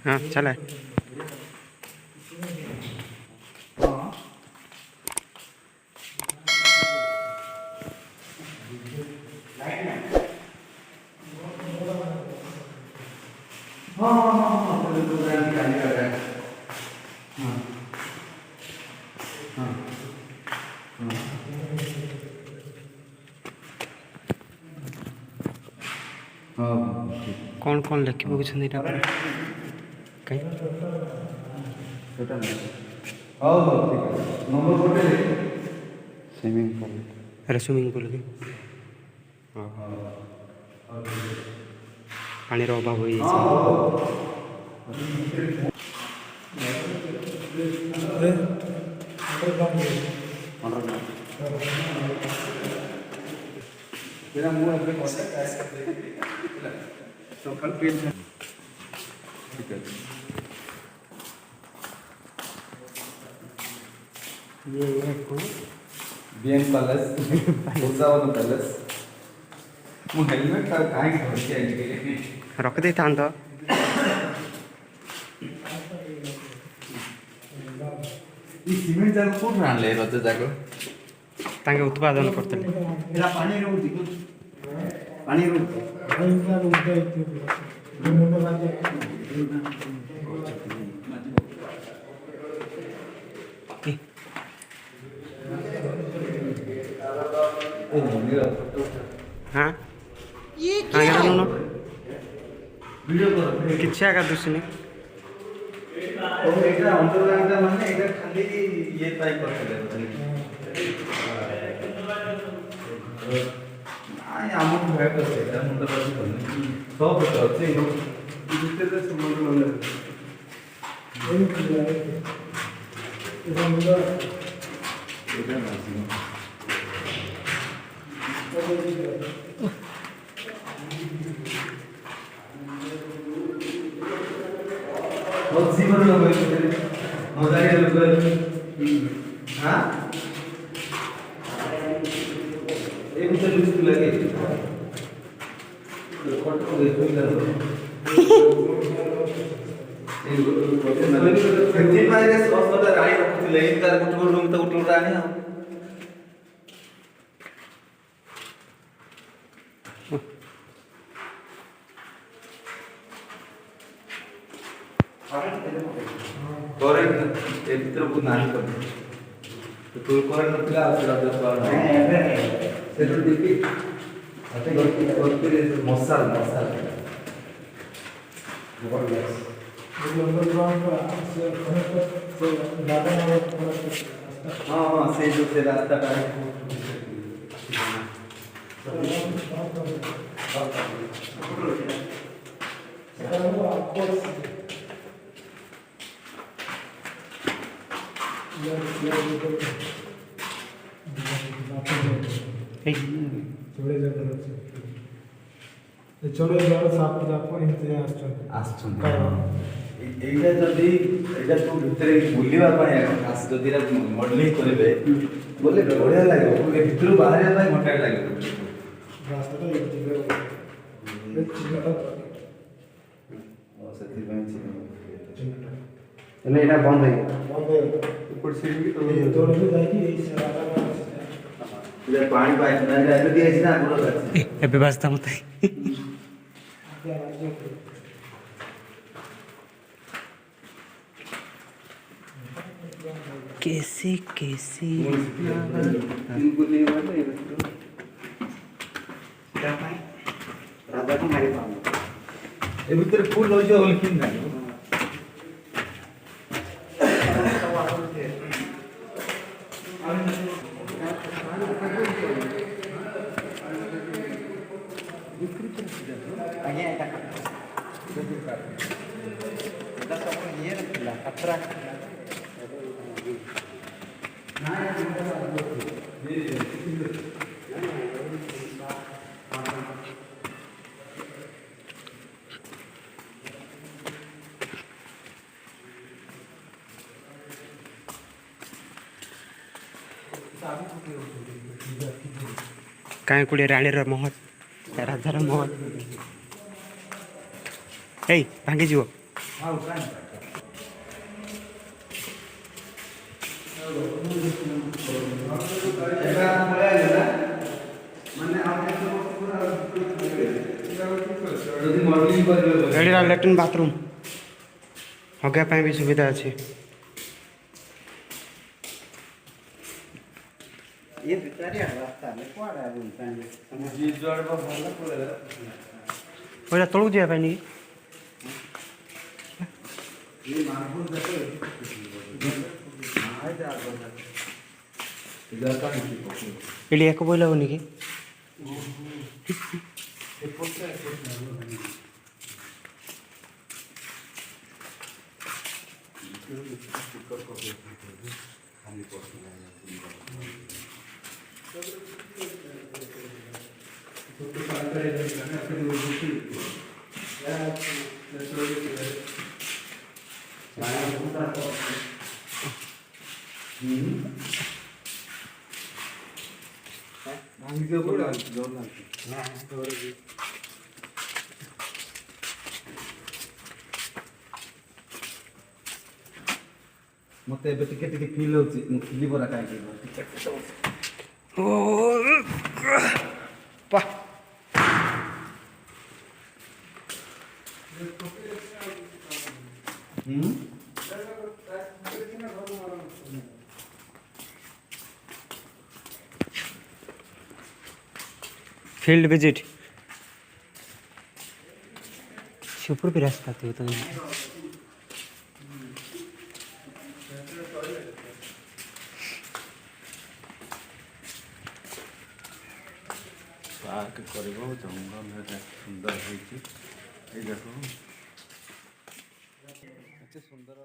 हाँ चला कौन कौन लिख पकड़ कहीं स्विमिंग पूल अरे स्विमिंग पूल की पानी अभाव हो ये कौन बीएन पैलेस उजावन पैलेस मु हेलमेट का काहे के धरके आइली रख दे था तो ई सीमेंट जाको कोन रानले रज जाको तांगे उत्पादन करते एला पानी रहउती को पानी रहउती हाँ ये क्या है? वीडियो करो किच्छा का दुसने और एटा अंडरग्राउंड माने एटा खाली ये पाई करले आई आम भय करते एटा मुंड बसी करले सब तो अछि इते समुद्र वाले एटा नासी बहुत जीवन लोग मजाक लोग हाँ एक उसे लुच लगे फोटो देखो इधर एक पाए सॉस वाला राई रखुले इनका गुट रूम तो उठ रानी तोरे ए भितर बहुत नानी कर तो तू कोर न पिला आसला जब पर से तो देखी अते करते मसाला जबरदस्त हाँ से जो से रास्ता का है चोरे द्वारा साप जाको इनते आछन एटा जदी एटा तू भितरे बुलिवा पाए आस जदी रा मॉडलिंग करबे बोले बढ़िया लागे ए भितरु बाहर पाए मोटा लागे रास्ता एक जगह एक चिन्हटा और सती में चिन्हटा एने एटा बंद है ऊपर से भी तो ये तोड़ भी जाएगी इस रास्ता इधर पानी पाइप ना जाए दिए ना बोलो ए व्यवस्था मत कैसे कैसे राधा को मारी पाऊँ ए भीतर फूल हो जो लेकिन ना कांकुड़ी राणी महल ରାଜାର ମହଲ ଏଇ ଭାଙ୍ଗିଯିବ। ଆଉ କାଇଁ ଏବେ ଆମେ ପଳେଇ ଆଇଲେ ନା ମାନେ ଆଉ କେତେ ବର୍ଷ ପୁରା ଯଦି ମଡେଲିଂ କରିବେ ଏଠି ଲାଟ୍ରିନ୍ ବାଥରୁମ୍ ହଗିବା ପାଇଁ ବି ସୁବିଧା ଅଛି। ये भितरिया रास्ता में कुआडा बुलतानी जी जुआड़ पर ଭଲ ପଳେଇଲା ପଇସା ତଳକୁ ଯିବା ପାଇଁ ନି ये मार्बल देखो हां जा जाता नहीं पकड़ ଏଠି ଏକ ବୋଇଲା ହବନି କି? भांगी बोला जोर लागते मते ଏବେ ଟିକେ ଟିକେ ଫିଲ୍ ହଉଛି ମୁଁ ଖିଲି ବରା କାହିଁକି ଓ ପା फील्ड विजिट शिवपुर भी रास्ता थी तो ପାର୍କ କରିବ ଜଙ୍ଗଲ ସୁନ୍ଦର ହେଇଛି ଏଇ ଦେଖ ଏତେ ସୁନ୍ଦର